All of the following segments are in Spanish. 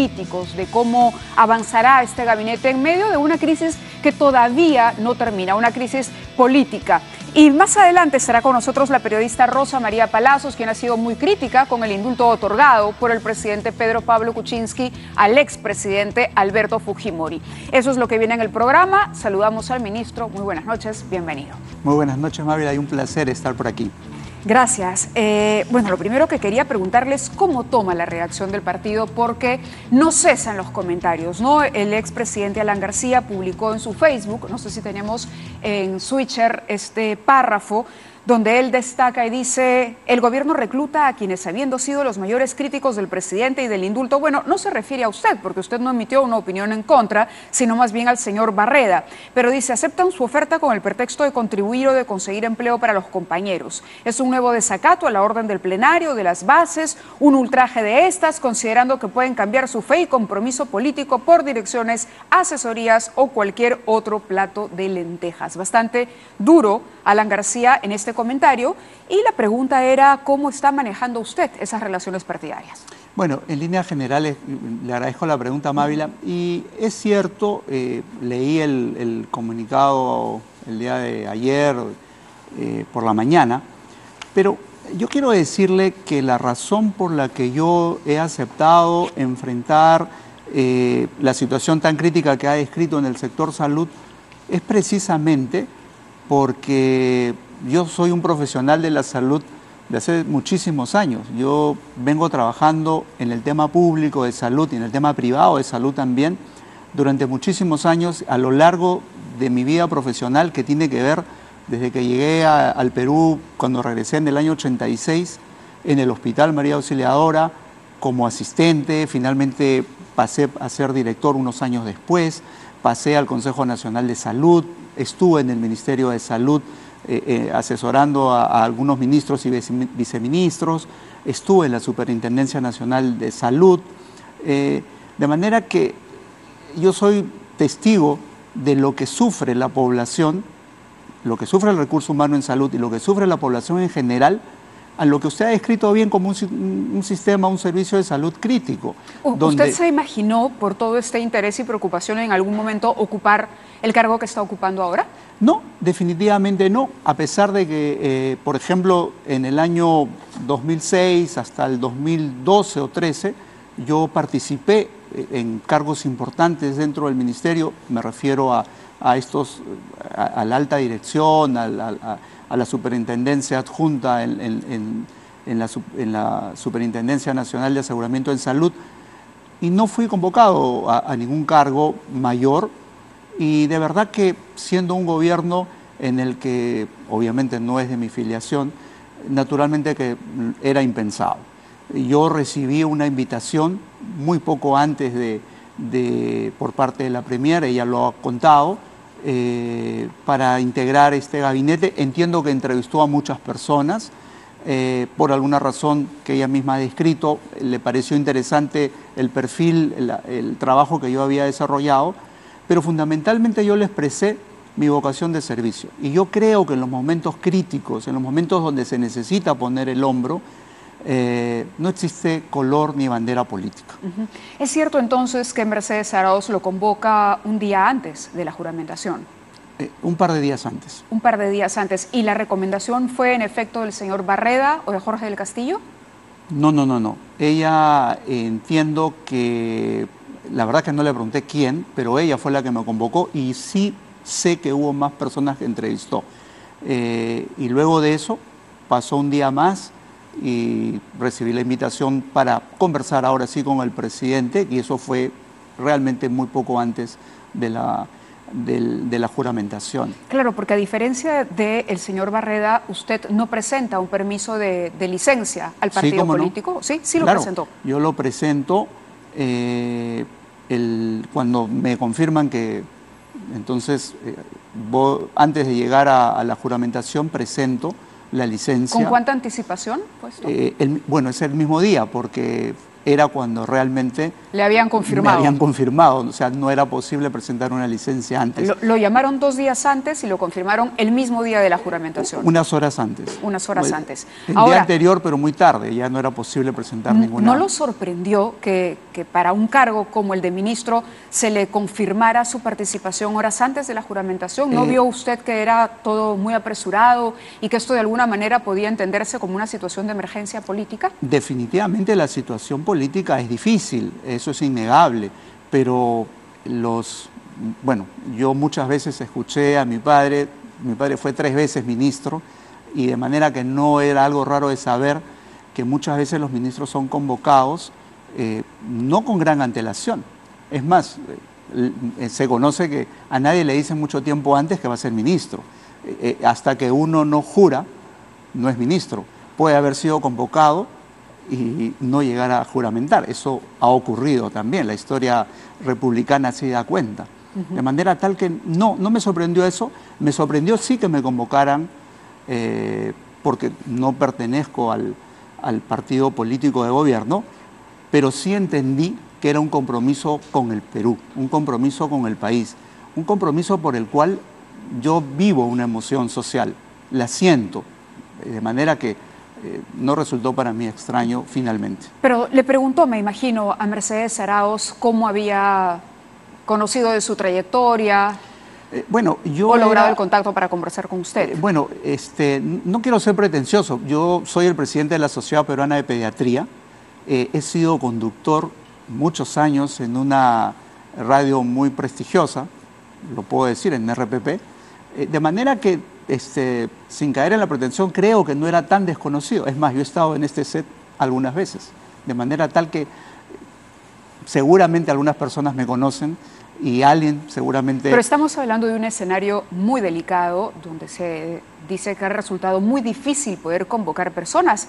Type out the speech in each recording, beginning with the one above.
políticos, de cómo avanzará este gabinete en medio de una crisis que todavía no termina, una crisis política. Y más adelante estará con nosotros la periodista Rosa María Palacios, quien ha sido muy crítica con el indulto otorgado por el presidente Pedro Pablo Kuczynski al expresidente Alberto Fujimori. Eso es lo que viene en el programa. Saludamos al ministro. Muy buenas noches, bienvenido. Muy buenas noches, Mávila, y un placer estar por aquí. Gracias. Bueno, lo primero que quería preguntarles, ¿cómo toma la reacción del partido? Porque no cesan los comentarios, ¿no? El expresidente Alan García publicó en su Facebook, no sé si tenemos en Switcher este párrafo, donde él destaca y dice: el gobierno recluta a quienes, habiendo sido los mayores críticos del presidente y del indulto, bueno, no se refiere a usted, porque usted no emitió una opinión en contra, sino más bien al señor Barreda, pero dice: aceptan su oferta con el pretexto de contribuir o de conseguir empleo para los compañeros. Es un nuevo desacato a la orden del plenario, de las bases, un ultraje de estas, considerando que pueden cambiar su fe y compromiso político por direcciones, asesorías o cualquier otro plato de lentejas. Bastante duro Alan García en este comentario, y la pregunta era: ¿cómo está manejando usted esas relaciones partidarias? Bueno, en líneas generales, le agradezco la pregunta, Mávila, y es cierto, leí el comunicado el día de ayer por la mañana, pero yo quiero decirle que la razón por la que yo he aceptado enfrentar la situación tan crítica que ha descrito en el sector salud es precisamente porque yo soy un profesional de la salud de hace muchísimos años. Yo vengo trabajando en el tema público de salud y en el tema privado de salud también durante muchísimos años a lo largo de mi vida profesional, que tiene que ver desde que llegué al Perú, cuando regresé en el año 86, en el Hospital María Auxiliadora, como asistente. Finalmente pasé a ser director unos años después, pasé al Consejo Nacional de Salud, estuve en el Ministerio de Salud asesorando a algunos ministros y viceministros, estuve en la Superintendencia Nacional de Salud, de manera que yo soy testigo de lo que sufre la población, lo que sufre el recurso humano en salud y lo que sufre la población en general, a lo que usted ha descrito bien como un sistema, un servicio de salud crítico. ¿Usted se imaginó, por todo este interés y preocupación, en algún momento ocupar el cargo que está ocupando ahora? No, definitivamente no, a pesar de que, por ejemplo, en el año 2006 hasta el 2012 o 13, yo participé en cargos importantes dentro del ministerio. Me refiero a la alta dirección, a la superintendencia adjunta en la Superintendencia Nacional de Aseguramiento en Salud, y no fui convocado a ningún cargo mayor. Y de verdad que, siendo un gobierno en el que obviamente no es de mi filiación, naturalmente que era impensado. Yo recibí una invitación muy poco antes por parte de la Premier, ella lo ha contado, para integrar este gabinete. Entiendo que entrevistó a muchas personas, por alguna razón que ella misma ha descrito, le pareció interesante el perfil, el trabajo que yo había desarrollado, pero fundamentalmente yo le expresé mi vocación de servicio. Y yo creo que en los momentos críticos, en los momentos donde se necesita poner el hombro, no existe color ni bandera política. ¿Es cierto entonces que Mercedes Arauz lo convoca un día antes de la juramentación? Un par de días antes. Un par de días antes. ¿Y la recomendación fue en efecto del señor Barreda o de Jorge del Castillo? No. Ella, entiendo que, la verdad que no le pregunté quién, pero ella fue la que me convocó, y sí sé que hubo más personas que entrevistó. Y luego de eso pasó un día más y recibí la invitación para conversar ahora sí con el presidente, y eso fue realmente muy poco antes de la juramentación. Claro, porque a diferencia del señor Barreda, usted no presenta un permiso de licencia al partido político. No. Sí lo claro, presentó. Yo lo presento cuando me confirman que, entonces, antes de llegar a la juramentación, presento la licencia. ¿Con cuánta anticipación? Bueno, es el mismo día, porque era cuando realmente le habían confirmado. Me habían confirmado, o sea, no era posible presentar una licencia antes. Lo llamaron 2 días antes y lo confirmaron el mismo día de la juramentación. Unas horas antes. Unas horas antes. El día anterior, pero muy tarde, ya no era posible presentar ninguna. ¿No lo sorprendió que para un cargo como el de ministro se le confirmara su participación horas antes de la juramentación? ¿No vio usted que era todo muy apresurado y que esto de alguna manera podía entenderse como una situación de emergencia política? Definitivamente la situación política es difícil, eso es innegable, pero bueno, yo muchas veces escuché a mi padre fue 3 veces ministro, y de manera que no era algo raro de saber que muchas veces los ministros son convocados no con gran antelación. Es más, se conoce que a nadie le dicen mucho tiempo antes que va a ser ministro. Hasta que uno no jura, no es ministro. Puede haber sido convocado y no llegar a juramentar. Eso ha ocurrido también, la historia republicana se da cuenta. De manera tal que no me sorprendió eso, me sorprendió sí que me convocaran, porque no pertenezco al partido político de gobierno, pero sí entendí que era un compromiso con el Perú, un compromiso con el país, un compromiso por el cual yo vivo una emoción social, la siento, de manera que no resultó para mí extraño finalmente. Pero le preguntó, me imagino, a Mercedes Arauz cómo había conocido de su trayectoria, bueno, yo o logrado el contacto para conversar con usted. Bueno, no quiero ser pretencioso, yo soy el presidente de la Sociedad Peruana de Pediatría, he sido conductor muchos años en una radio muy prestigiosa, lo puedo decir, en RPP, de manera que, sin caer en la pretensión, creo que no era tan desconocido. Es más, yo he estado en este set algunas veces, de manera tal que seguramente algunas personas me conocen y alguien seguramente... Pero estamos hablando de un escenario muy delicado, donde se dice que ha resultado muy difícil poder convocar personas.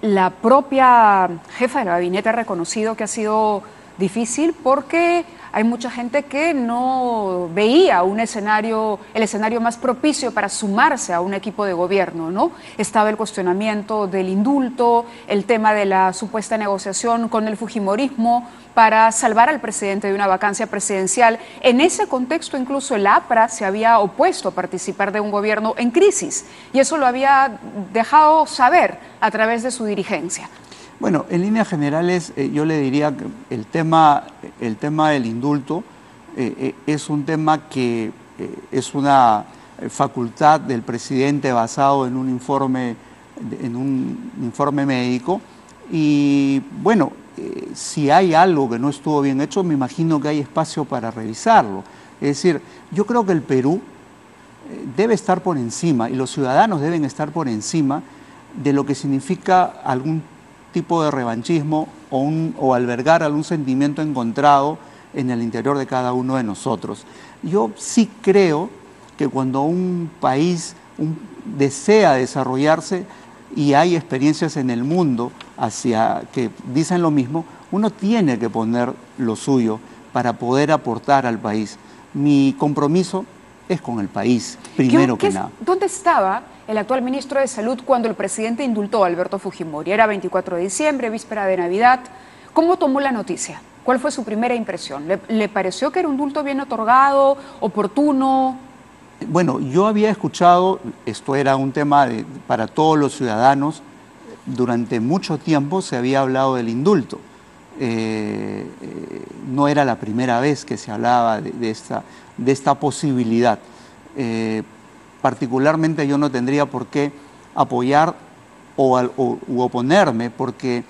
La propia jefa del gabinete ha reconocido que ha sido difícil porque hay mucha gente que no veía el escenario más propicio para sumarse a un equipo de gobierno, ¿no? Estaba el cuestionamiento del indulto, el tema de la supuesta negociación con el fujimorismo para salvar al presidente de una vacancia presidencial. En ese contexto, incluso el APRA se había opuesto a participar de un gobierno en crisis, y eso lo había dejado saber a través de su dirigencia. Bueno, en líneas generales yo le diría que el tema del indulto es un tema que es una facultad del presidente basado en un informe médico, y bueno, si hay algo que no estuvo bien hecho, me imagino que hay espacio para revisarlo. Es decir, yo creo que el Perú debe estar por encima, y los ciudadanos deben estar por encima de lo que significa algún tipo de revanchismo o albergar algún sentimiento encontrado en el interior de cada uno de nosotros. Yo sí creo que cuando un país desea desarrollarse y hay experiencias en el mundo que dicen lo mismo, uno tiene que poner lo suyo para poder aportar al país. Mi compromiso es con el país, primero que nada. ¿Dónde estaba el actual ministro de Salud cuando el presidente indultó a Alberto Fujimori? Era 24 de diciembre, víspera de Navidad. ¿Cómo tomó la noticia? ¿Cuál fue su primera impresión? ¿Le pareció que era un indulto bien otorgado, oportuno? Bueno, yo había escuchado, esto era un tema para todos los ciudadanos, durante mucho tiempo se había hablado del indulto. No era la primera vez que se hablaba de esta posibilidad. Particularmente yo no tendría por qué apoyar u oponerme, porque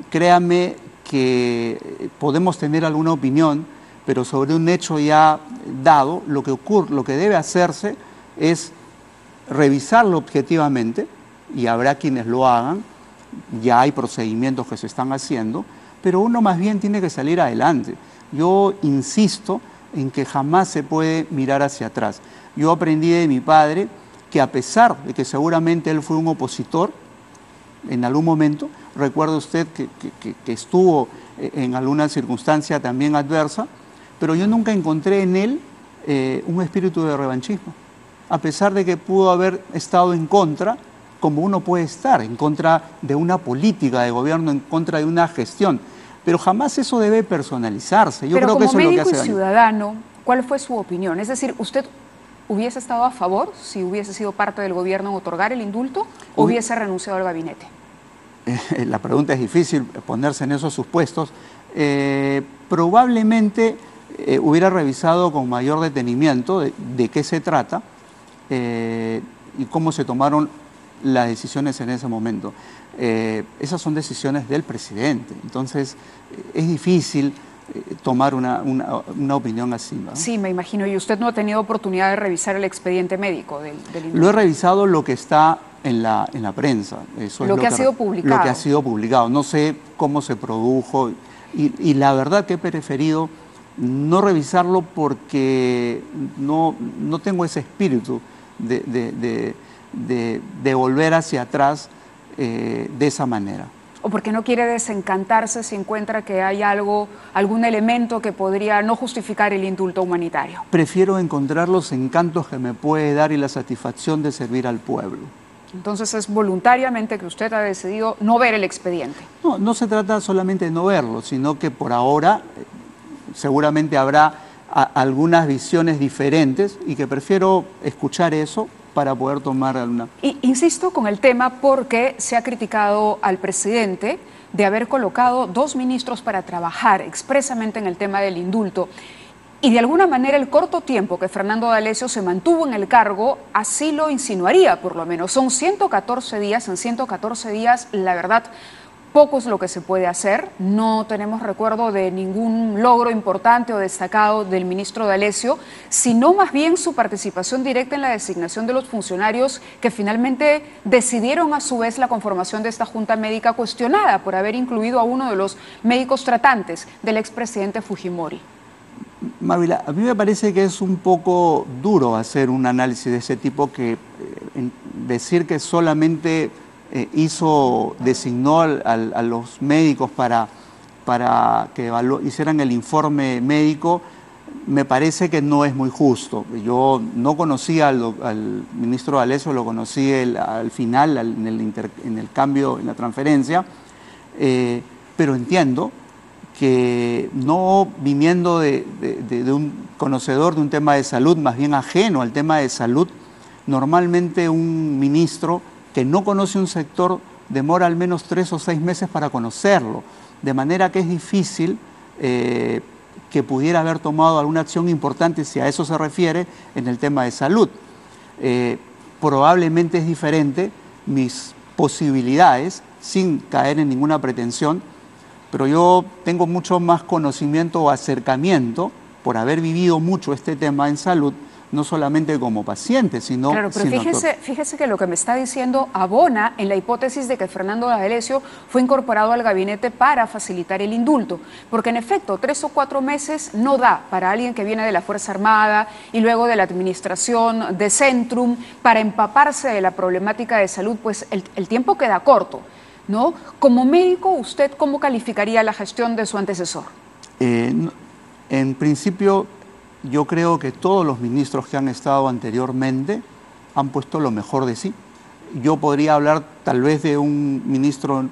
créame que podemos tener alguna opinión, pero sobre un hecho ya dado, lo que debe hacerse es revisarlo objetivamente, y habrá quienes lo hagan, ya hay procedimientos que se están haciendo, pero uno más bien tiene que salir adelante. Yo insisto en que jamás se puede mirar hacia atrás. Yo aprendí de mi padre que, a pesar de que seguramente él fue un opositor en algún momento, recuerda usted que estuvo en alguna circunstancia también adversa, pero yo nunca encontré en él un espíritu de revanchismo. A pesar de que pudo haber estado en contra, como uno puede estar en contra de una política de gobierno, en contra de una gestión. Pero jamás eso debe personalizarse. Yo creo que eso es lo que hace daño. Pero como médico y ciudadano, ¿cuál fue su opinión? Es decir, ¿usted hubiese estado a favor si hubiese sido parte del gobierno en otorgar el indulto o hubiese renunciado al gabinete? La pregunta es difícil, ponerse en esos supuestos. Probablemente hubiera revisado con mayor detenimiento de qué se trata y cómo se tomaron las decisiones en ese momento. Esas son decisiones del presidente, entonces es difícil tomar una opinión así, ¿no? Sí, me imagino. ¿Y usted no ha tenido oportunidad de revisar el expediente médico del indulto? Lo he revisado lo que está en la prensa. Eso es lo que ha sido publicado. Lo que ha sido publicado. No sé cómo se produjo y la verdad que he preferido no revisarlo porque no tengo ese espíritu de volver hacia atrás de esa manera. ¿O porque no quiere desencantarse si encuentra que hay algún elemento que podría no justificar el indulto humanitario? Prefiero encontrar los encantos que me puede dar y la satisfacción de servir al pueblo. Entonces es voluntariamente que usted ha decidido no ver el expediente. No se trata solamente de no verlo, sino que por ahora seguramente habrá algunas visiones diferentes y que prefiero escuchar eso para poder tomar alguna... Insisto con el tema porque se ha criticado al presidente de haber colocado 2 ministros para trabajar expresamente en el tema del indulto. Y de alguna manera el corto tiempo que Fernando D'Alessio se mantuvo en el cargo así lo insinuaría, por lo menos. Son 114 días, en 114 días, la verdad, poco es lo que se puede hacer. No tenemos recuerdo de ningún logro importante o destacado del ministro D'Alessio, sino más bien su participación directa en la designación de los funcionarios que finalmente decidieron a su vez la conformación de esta junta médica cuestionada por haber incluido a uno de los médicos tratantes del expresidente Fujimori. Mávila, a mí me parece que es un poco duro hacer un análisis de ese tipo, que decir que solamente designó a los médicos para que hicieran el informe médico, me parece que no es muy justo. Yo no conocía al ministro D'Alessio, lo conocí al final, en el cambio, en la transferencia, pero entiendo que no viniendo de un conocedor de un tema de salud, más bien ajeno al tema de salud, normalmente un ministro que no conoce un sector demora al menos 3 o 6 meses para conocerlo, de manera que es difícil que pudiera haber tomado alguna acción importante, si a eso se refiere, en el tema de salud. Probablemente es diferente mis posibilidades, sin caer en ninguna pretensión, pero yo tengo mucho más conocimiento o acercamiento por haber vivido mucho este tema en salud, no solamente como paciente, sino... Claro, pero fíjese que lo que me está diciendo abona en la hipótesis de que Fernando D'Alessio fue incorporado al gabinete para facilitar el indulto, porque en efecto 3 o 4 meses no da para alguien que viene de la Fuerza Armada y luego de la administración de Centrum para empaparse de la problemática de salud, pues el tiempo queda corto, ¿no? Como médico, ¿usted cómo calificaría la gestión de su antecesor? En principio, yo creo que todos los ministros que han estado anteriormente han puesto lo mejor de sí. Yo podría hablar tal vez de un ministro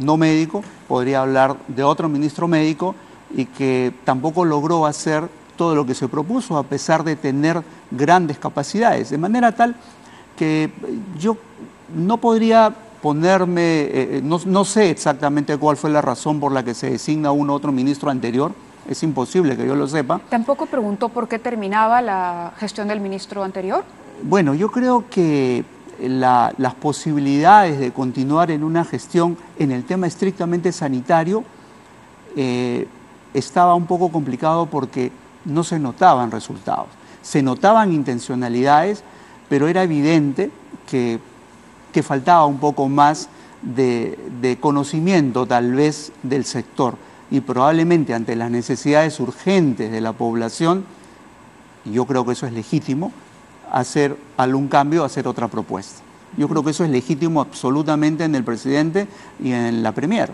no médico, podría hablar de otro ministro médico y que tampoco logró hacer todo lo que se propuso a pesar de tener grandes capacidades. De manera tal que yo no podría ponerme, no sé exactamente cuál fue la razón por la que se designa uno u otro ministro anterior. Es imposible que yo lo sepa. ¿Tampoco preguntó por qué terminaba la gestión del ministro anterior? Bueno, yo creo que las posibilidades de continuar en una gestión en el tema estrictamente sanitario estaba un poco complicado porque no se notaban resultados. Se notaban intencionalidades, pero era evidente que faltaba un poco más de conocimiento tal vez del sector. Y probablemente ante las necesidades urgentes de la población, yo creo que eso es legítimo, hacer algún cambio, hacer otra propuesta. Yo creo que eso es legítimo absolutamente en el presidente y en la Premier.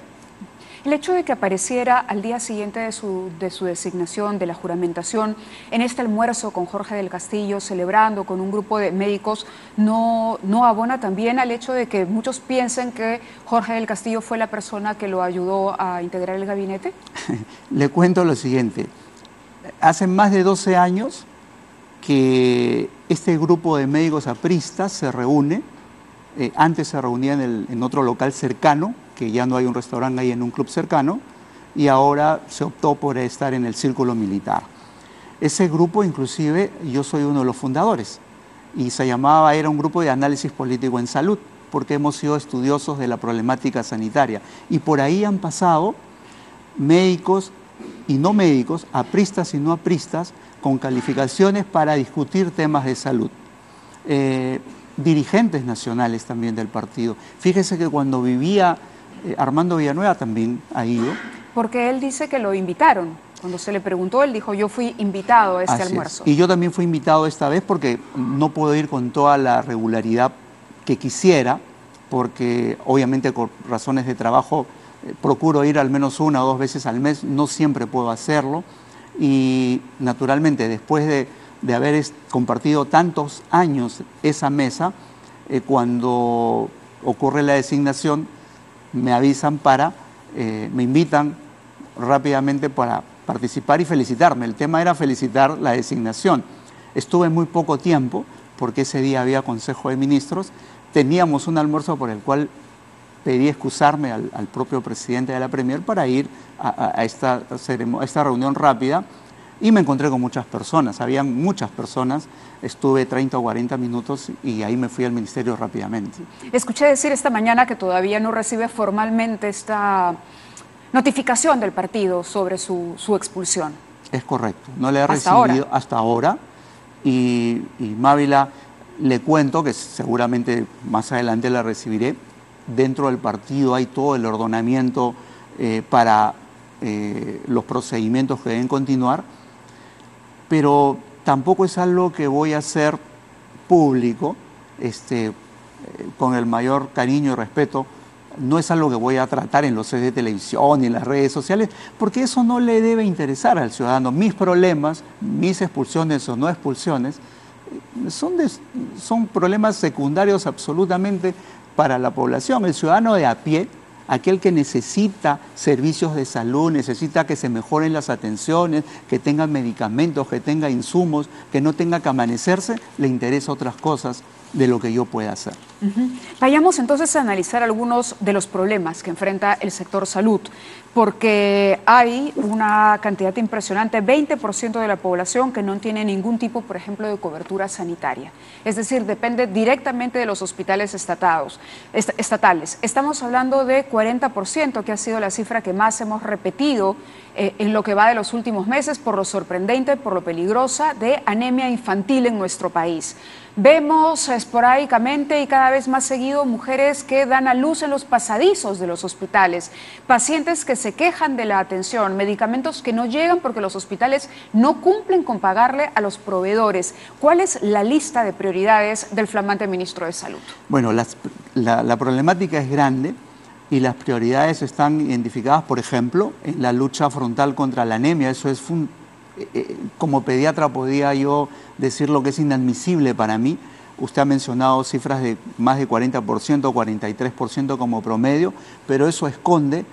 El hecho de que apareciera al día siguiente de su designación, de la juramentación, en este almuerzo con Jorge del Castillo, celebrando con un grupo de médicos, ¿no abona también al hecho de que muchos piensen que Jorge del Castillo fue la persona que lo ayudó a integrar el gabinete? Le cuento lo siguiente. Hace más de 12 años que este grupo de médicos apristas se reúne. Antes se reunía en otro local cercano, que ya no hay un restaurante ahí, en un club cercano, y ahora se optó por estar en el círculo militar. Ese grupo, inclusive, yo soy uno de los fundadores, y era un grupo de análisis político en salud, porque hemos sido estudiosos de la problemática sanitaria, y por ahí han pasado médicos y no médicos, apristas y no apristas, con calificaciones para discutir temas de salud. Dirigentes nacionales también del partido. Fíjese que cuando vivía Armando Villanueva también ha ido. Porque él dice que lo invitaron. Cuando se le preguntó, él dijo, yo fui invitado a este almuerzo. Y yo también fui invitado esta vez porque no puedo ir con toda la regularidad que quisiera, porque obviamente por razones de trabajo procuro ir al menos 1 o 2 veces al mes, no siempre puedo hacerlo. Y naturalmente, después de haber compartido tantos años esa mesa, cuando ocurre la designación, me avisan me invitan rápidamente para participar y felicitarme. El tema era felicitar la designación. Estuve muy poco tiempo, porque ese día había Consejo de Ministros, teníamos un almuerzo por el cual pedí excusarme al propio presidente de la Premier para ir a esta reunión rápida, y me encontré con muchas personas, habían muchas personas, estuve 30 o 40 minutos y ahí me fui al ministerio rápidamente. Escuché decir esta mañana que todavía no recibe formalmente esta notificación del partido sobre su expulsión. Es correcto, no le he recibido hasta ahora, y Mávila, le cuento que seguramente más adelante la recibiré. Dentro del partido hay todo el ordenamiento para los procedimientos que deben continuar, pero tampoco es algo que voy a hacer público, con el mayor cariño y respeto. No es algo que voy a tratar en los sets de televisión y en las redes sociales, porque eso no le debe interesar al ciudadano. Mis problemas, mis expulsiones o no expulsiones, son problemas secundarios absolutamente para la población. El ciudadano de a pie, aquel que necesita servicios de salud, necesita que se mejoren las atenciones, que tengan medicamentos, que tenga insumos, que no tenga que amanecerse, le interesa otras cosas de lo que yo pueda hacer. Vayamos entonces a analizar algunos de los problemas que enfrenta el sector salud, porque hay una cantidad impresionante, 20% de la población que no tiene ningún tipo, por ejemplo, de cobertura sanitaria. Es decir, depende directamente de los hospitales estatales. Estamos hablando de 40%, que ha sido la cifra que más hemos repetido en lo que va de los últimos meses, por lo sorprendente, por lo peligrosa de anemia infantil en nuestro país. Vemos esporádicamente y cada vez más seguido mujeres que dan a luz en los pasadizos de los hospitales, pacientes que se quejan de la atención, medicamentos que no llegan porque los hospitales no cumplen con pagarle a los proveedores. ¿Cuál es la lista de prioridades del flamante ministro de Salud? Bueno, la problemática es grande y las prioridades están identificadas, por ejemplo, en la lucha frontal contra la anemia. Eso es como pediatra podía yo decir lo que es inadmisible para mí. Usted ha mencionado cifras de más de 40%, 43% como promedio, pero eso esconde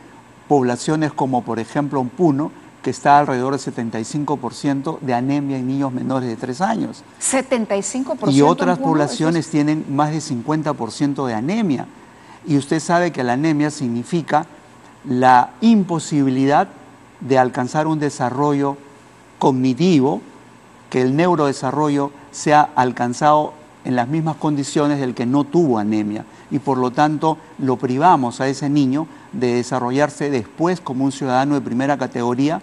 poblaciones como, por ejemplo, en Puno, que está alrededor del 75% de anemia en niños menores de 3 años. 75%. Y otras poblaciones tienen más de 50% de anemia. Y usted sabe que la anemia significa la imposibilidad de alcanzar un desarrollo cognitivo, que el neurodesarrollo sea alcanzado en las mismas condiciones del que no tuvo anemia, y por lo tanto lo privamos a ese niño de desarrollarse después como un ciudadano de primera categoría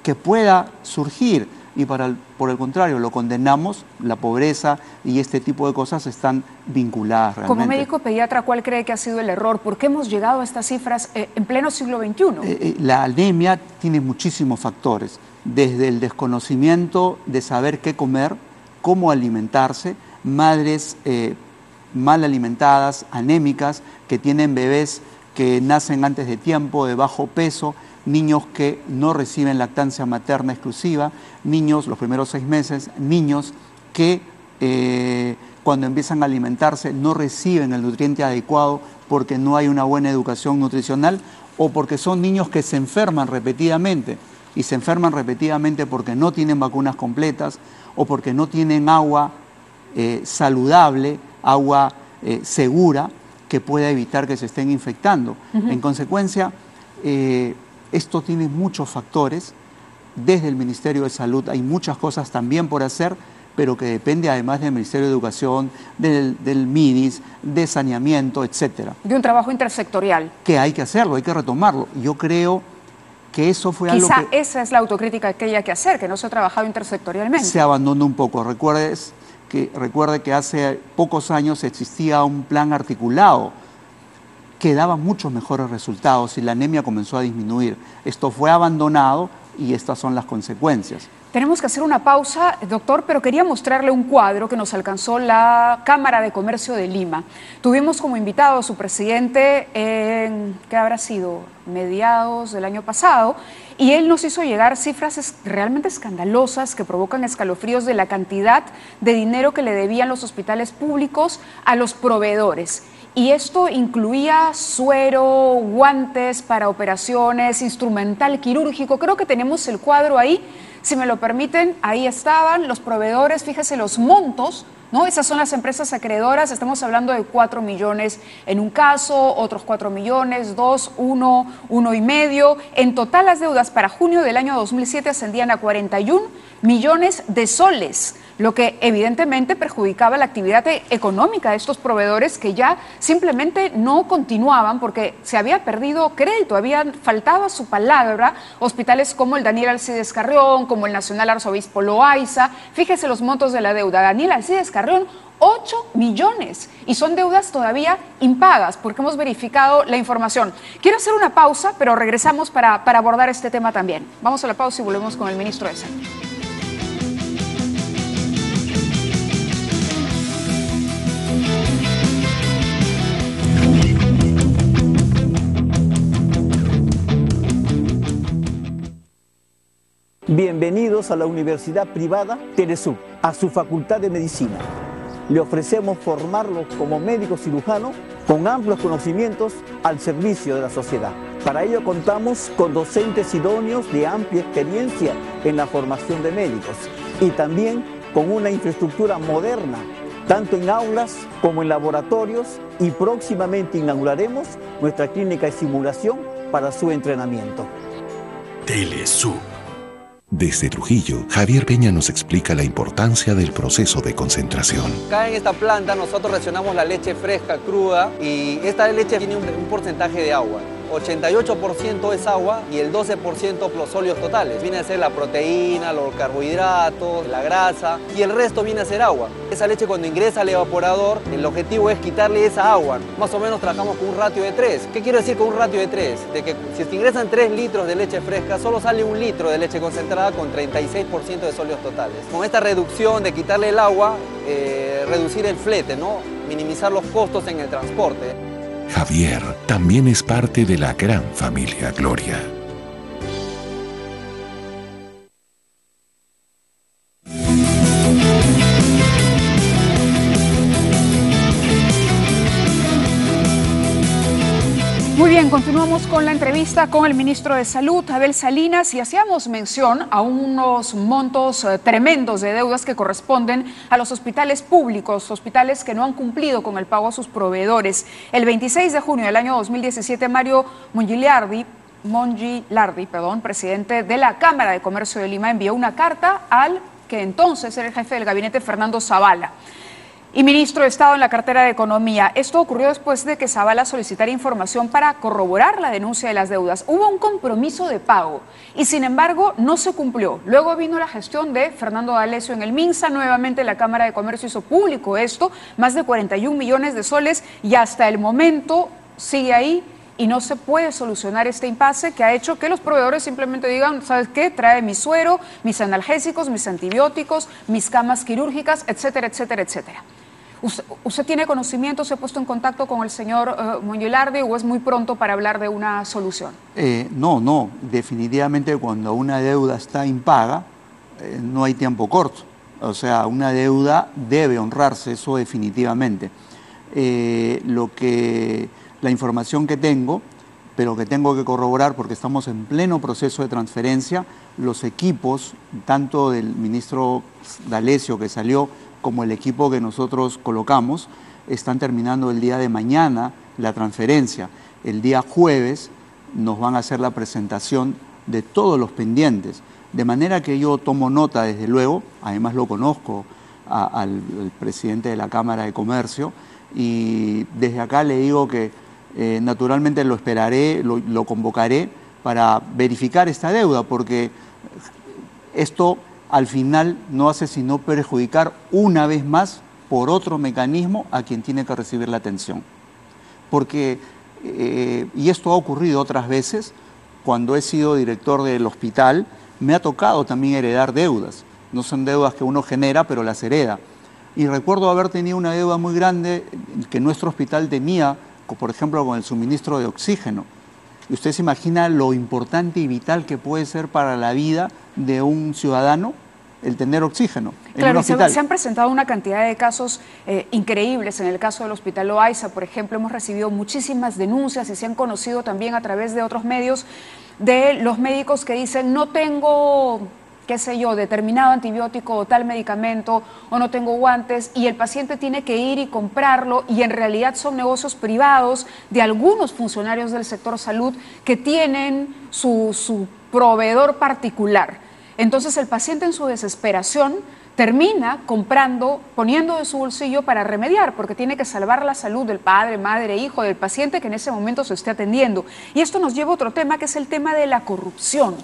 que pueda surgir, y por el contrario lo condenamos. La pobreza y este tipo de cosas están vinculadas realmente. Como médico pediatra, ¿cuál cree que ha sido el error? ¿Por qué hemos llegado a estas cifras en pleno siglo XXI? La anemia tiene muchísimos factores, desde el desconocimiento de saber qué comer, cómo alimentarse, madres mal alimentadas, anémicas, que tienen bebés que nacen antes de tiempo, de bajo peso, niños que no reciben lactancia materna exclusiva, niños los primeros 6 meses, niños que cuando empiezan a alimentarse no reciben el nutriente adecuado porque no hay una buena educación nutricional, o porque son niños que se enferman repetidamente, y se enferman repetidamente porque no tienen vacunas completas o porque no tienen agua saludable, agua segura, que pueda evitar que se estén infectando. En consecuencia, esto tiene muchos factores. Desde el Ministerio de Salud hay muchas cosas también por hacer, pero que depende además del Ministerio de Educación, del MIDIS, de saneamiento, etcétera. De un trabajo intersectorial. Que hay que hacerlo, hay que retomarlo. Yo creo que eso fue algo que... Quizá esa es la autocrítica que hay que hacer, que no se ha trabajado intersectorialmente. Se abandonó un poco. Recuerde que hace pocos años existía un plan articulado que daba muchos mejores resultados y la anemia comenzó a disminuir. Esto fue abandonado y estas son las consecuencias. Tenemos que hacer una pausa, doctor, pero quería mostrarle un cuadro que nos alcanzó la Cámara de Comercio de Lima. Tuvimos como invitado a su presidente en, ¿qué habrá sido? Mediados del año pasado, y él nos hizo llegar cifras realmente escandalosas que provocan escalofríos de la cantidad de dinero que le debían los hospitales públicos a los proveedores. Y esto incluía suero, guantes para operaciones, instrumental quirúrgico. Creo que tenemos el cuadro ahí. Si me lo permiten, ahí estaban los proveedores, fíjese los montos, ¿no? Esas son las empresas acreedoras, estamos hablando de 4 millones en un caso, otros 4 millones, 2, 1, 1,5. En total las deudas para junio del año 2007 ascendían a 41 millones de soles, lo que evidentemente perjudicaba la actividad económica de estos proveedores que ya simplemente no continuaban porque se había perdido crédito, habían faltado a su palabra hospitales como el Daniel Alcides Carrión, como el Nacional Arzobispo Loaiza. Fíjese los montos de la deuda. Daniel Alcides Carrión, 8 millones, y son deudas todavía impagas porque hemos verificado la información. Quiero hacer una pausa, pero regresamos para abordar este tema también. Vamos a la pausa y volvemos con el ministro de Salud. Bienvenidos a la Universidad Privada Telesub, a su Facultad de Medicina. Le ofrecemos formarlo como médico cirujano con amplios conocimientos al servicio de la sociedad. Para ello contamos con docentes idóneos de amplia experiencia en la formación de médicos y también con una infraestructura moderna, tanto en aulas como en laboratorios, y próximamente inauguraremos nuestra clínica de simulación para su entrenamiento. Telesub. Desde Trujillo, Javier Peña nos explica la importancia del proceso de concentración. Acá en esta planta nosotros reaccionamos la leche fresca, cruda, y esta leche tiene un porcentaje de agua. 88% es agua y el 12% los óleos totales. Viene a ser la proteína, los carbohidratos, la grasa, y el resto viene a ser agua. Esa leche cuando ingresa al evaporador, el objetivo es quitarle esa agua. Más o menos trabajamos con un ratio de 3. ¿Qué quiero decir con un ratio de 3? De que si se ingresan 3 litros de leche fresca, solo sale 1 litro de leche concentrada con 36% de óleos totales. Con esta reducción de quitarle el agua, reducir el flete, ¿no? Minimizar los costos en el transporte. Javier también es parte de la gran familia Gloria. Muy bien, continuamos con la entrevista con el ministro de Salud, Abel Salinas, y hacíamos mención a unos montos tremendos de deudas que corresponden a los hospitales públicos, hospitales que no han cumplido con el pago a sus proveedores. El 26 de junio del año 2017, Mario Mongilardi, presidente de la Cámara de Comercio de Lima, envió una carta al que entonces era el jefe del gabinete, Fernando Zavala, y ministro de Estado en la cartera de Economía. Esto ocurrió después de que Zavala solicitara información para corroborar la denuncia de las deudas. Hubo un compromiso de pago y sin embargo no se cumplió. Luego vino la gestión de Fernando D'Alessio en el MINSA, nuevamente la Cámara de Comercio hizo público esto, más de 41 millones de soles, y hasta el momento sigue ahí y no se puede solucionar este impasse que ha hecho que los proveedores simplemente digan, ¿sabes qué? Trae mi suero, mis analgésicos, mis antibióticos, mis camas quirúrgicas, etcétera, etcétera, etcétera. ¿Usted tiene conocimiento, se ha puesto en contacto con el señor Mongelardi o es muy pronto para hablar de una solución? No, definitivamente cuando una deuda está impaga, no hay tiempo corto. O sea, una deuda debe honrarse, eso definitivamente. La información que tengo, pero que tengo que corroborar porque estamos en pleno proceso de transferencia, los equipos, tanto del ministro D'Alessio que salió, como el equipo que nosotros colocamos, están terminando el día de mañana la transferencia. El día jueves nos van a hacer la presentación de todos los pendientes. De manera que yo tomo nota, desde luego, además lo conozco al presidente de la Cámara de Comercio, y desde acá le digo que naturalmente lo esperaré, lo convocaré para verificar esta deuda, porque esto al final no hace sino perjudicar una vez más por otro mecanismo a quien tiene que recibir la atención. Porque, y esto ha ocurrido otras veces, cuando he sido director del hospital, me ha tocado también heredar deudas. No son deudas que uno genera, pero las hereda. Y recuerdo haber tenido una deuda muy grande que nuestro hospital tenía, por ejemplo, con el suministro de oxígeno. Y usted se imagina lo importante y vital que puede ser para la vida de un ciudadano el tener oxígeno. Claro, y se han presentado una cantidad de casos increíbles. En el caso del Hospital Loaiza, por ejemplo, hemos recibido muchísimas denuncias y se han conocido también a través de otros medios de los médicos que dicen no tengo, qué sé yo, determinado antibiótico o tal medicamento, o no tengo guantes, y el paciente tiene que ir y comprarlo, y en realidad son negocios privados de algunos funcionarios del sector salud que tienen su proveedor particular. Entonces el paciente en su desesperación termina comprando, poniendo de su bolsillo para remediar, porque tiene que salvar la salud del padre, madre, hijo, del paciente que en ese momento se esté atendiendo. Y esto nos lleva a otro tema, que es el tema de la corrupción.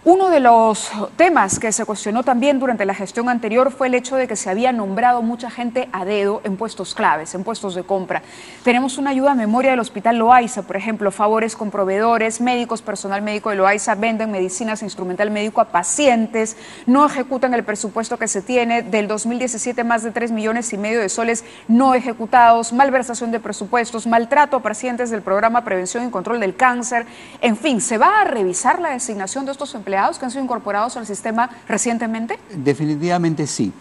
Uno de los temas que se cuestionó también durante la gestión anterior fue el hecho de que se había nombrado mucha gente a dedo en puestos claves, en puestos de compra. Tenemos una ayuda a memoria del Hospital Loaiza, por ejemplo, favores con proveedores, médicos, personal médico de Loaiza venden medicinas e instrumental médico a pacientes, no ejecutan el presupuesto que se tiene, del 2017 más de 3,5 millones de soles no ejecutados, malversación de presupuestos, maltrato a pacientes del programa Prevención y Control del Cáncer. En fin, ¿se va a revisar la designación de estos empleados que han sido incorporados al sistema recientemente? Definitivamente sí.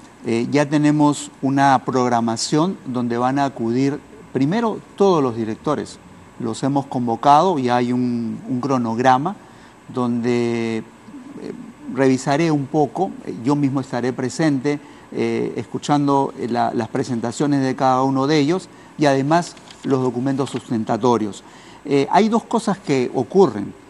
Ya tenemos una programación donde van a acudir primero todos los directores. Los hemos convocado y hay un cronograma donde revisaré un poco, yo mismo estaré presente escuchando las presentaciones de cada uno de ellos y además los documentos sustentatorios. Hay dos cosas que ocurren.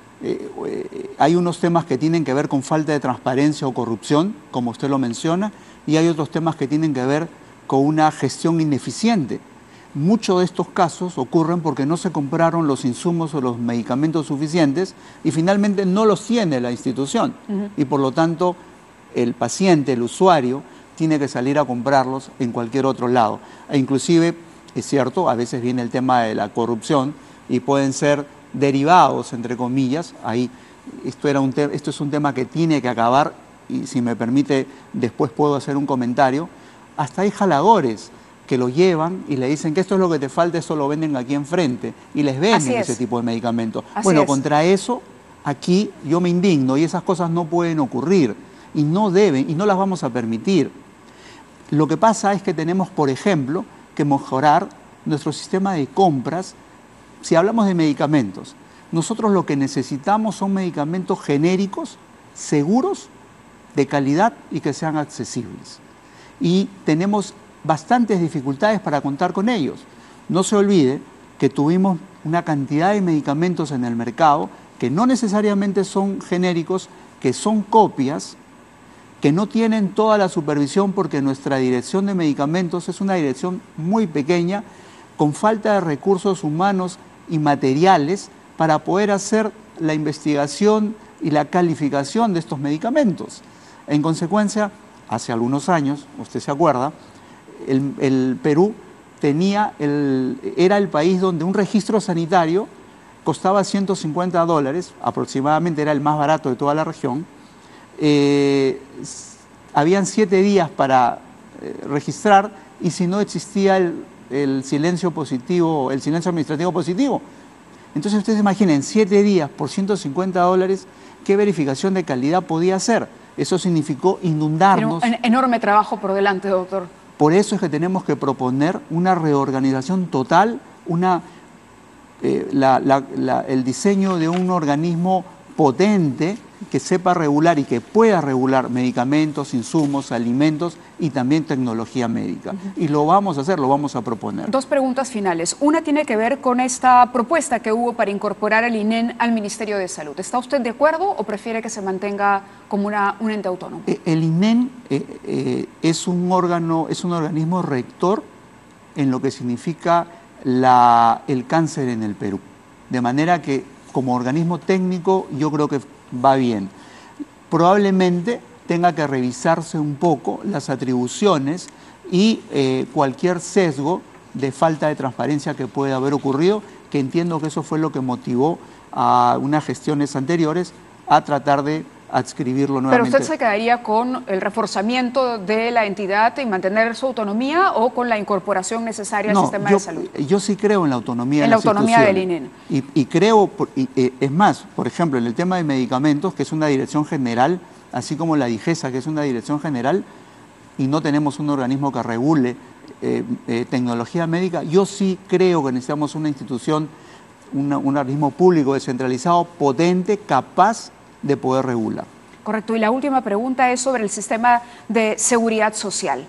Hay unos temas que tienen que ver con falta de transparencia o corrupción, como usted lo menciona, y hay otros temas que tienen que ver con una gestión ineficiente. Muchos de estos casos ocurren porque no se compraron los insumos o los medicamentos suficientes y finalmente no los tiene la institución. Y por lo tanto, el paciente, el usuario, tiene que salir a comprarlos en cualquier otro lado. E inclusive, es cierto, a veces viene el tema de la corrupción y pueden ser derivados, entre comillas. Ahí, esto es un tema que tiene que acabar y si me permite después puedo hacer un comentario. Hasta hay jaladores que lo llevan y le dicen que esto es lo que te falta, eso lo venden aquí enfrente y les venden ese tipo de medicamentos. Bueno, contra eso aquí yo me indigno y esas cosas no pueden ocurrir y no deben y no las vamos a permitir. Lo que pasa es que tenemos, por ejemplo, que mejorar nuestro sistema de compras. Si hablamos de medicamentos, nosotros lo que necesitamos son medicamentos genéricos, seguros, de calidad y que sean accesibles. Y tenemos bastantes dificultades para contar con ellos. No se olvide que tuvimos una cantidad de medicamentos en el mercado que no necesariamente son genéricos, que son copias, que no tienen toda la supervisión porque nuestra dirección de medicamentos es una dirección muy pequeña, con falta de recursos humanos y materiales para poder hacer la investigación y la calificación de estos medicamentos. En consecuencia, hace algunos años, usted se acuerda, el Perú era el país donde un registro sanitario costaba $150, aproximadamente era el más barato de toda la región. Habían 7 días para registrar y si no existía el silencio positivo, el silencio administrativo positivo. Entonces ustedes imaginen, 7 días por $150, ¿qué verificación de calidad podía hacer? Eso significó inundarnos. Tiene un enorme trabajo por delante, doctor. Por eso es que tenemos que proponer una reorganización total, el diseño de un organismo potente que sepa regular y que pueda regular medicamentos, insumos, alimentos y también tecnología médica. Y lo vamos a hacer, lo vamos a proponer. 2 preguntas finales. Una tiene que ver con esta propuesta que hubo para incorporar el INEN al Ministerio de Salud. ¿Está usted de acuerdo o prefiere que se mantenga como un ente autónomo? El INEN es un organismo rector en lo que significa el cáncer en el Perú. De manera que como organismo técnico yo creo que va bien. Probablemente tenga que revisarse un poco las atribuciones y cualquier sesgo de falta de transparencia que pueda haber ocurrido, que entiendo que eso fue lo que motivó a unas gestiones anteriores a tratar de adscribirlo nuevamente. ¿Pero usted se quedaría con el reforzamiento de la entidad y mantener su autonomía o con la incorporación necesaria al sistema de salud? Yo sí creo en la autonomía de la autonomía del INEN. Y creo, es más, por ejemplo, en el tema de medicamentos, que es una dirección general, así como la DIGESA, que es una dirección general, y no tenemos un organismo que regule tecnología médica, yo sí creo que necesitamos una institución, un organismo público descentralizado, potente, capaz de poder regular. Correcto. Y la última pregunta es sobre el sistema de seguridad social.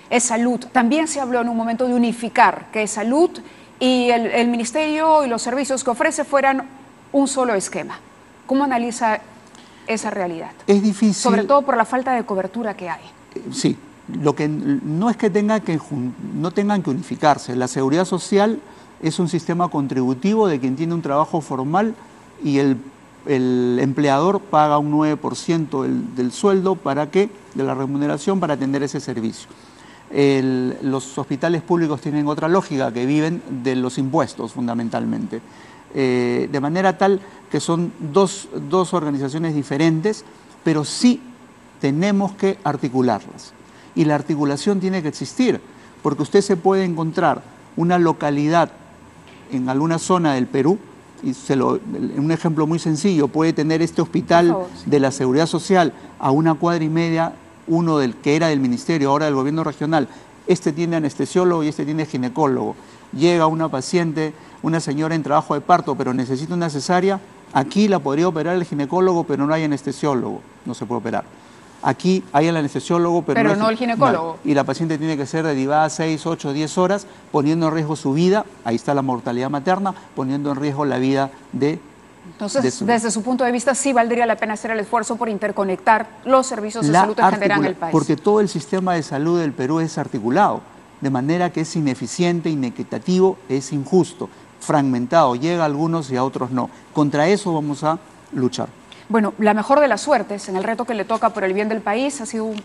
Es salud. También se habló en un momento de unificar, que salud y el ministerio y los servicios que ofrece fueran un solo esquema. ¿Cómo analiza esa realidad? Es difícil. Sobre todo por la falta de cobertura que hay. Sí. Lo que no es que no tengan que unificarse. La seguridad social es un sistema contributivo de quien tiene un trabajo formal y el empleador paga un 9% del sueldo de la remuneración para atender ese servicio. Los hospitales públicos tienen otra lógica, que viven de los impuestos fundamentalmente. De manera tal que son dos organizaciones diferentes, pero sí tenemos que articularlas. Y la articulación tiene que existir, porque usted se puede encontrar una localidad en alguna zona del Perú, y un ejemplo muy sencillo, puede tener este hospital de la Seguridad Social a 1,5 cuadras, uno que era del Ministerio, ahora del Gobierno Regional. Este tiene anestesiólogo y este tiene ginecólogo. Llega una paciente, una señora en trabajo de parto, pero necesita una cesárea. Aquí la podría operar el ginecólogo, pero no hay anestesiólogo, no se puede operar. Aquí hay el anestesiólogo, pero no el ginecólogo. Y la paciente tiene que ser derivada 6, 8, 10 horas, poniendo en riesgo su vida, ahí está la mortalidad materna, poniendo en riesgo la vida de... Entonces, desde su punto de vista, sí valdría la pena hacer el esfuerzo por interconectar los servicios de salud en general en el país. Porque todo el sistema de salud del Perú es articulado, de manera que es ineficiente, inequitativo, es injusto, fragmentado, llega a algunos y a otros no. Contra eso vamos a luchar. Bueno, la mejor de las suertes en el reto que le toca por el bien del país. Ha sido un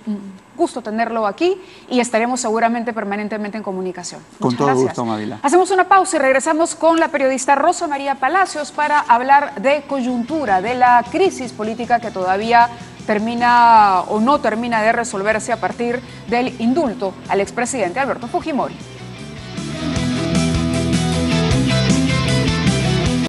gusto tenerlo aquí y estaremos seguramente permanentemente en comunicación. Con todo gusto, Mávila. Hacemos una pausa y regresamos con la periodista Rosa María Palacios para hablar de coyuntura, de la crisis política que todavía termina o no termina de resolverse a partir del indulto al expresidente Alberto Fujimori.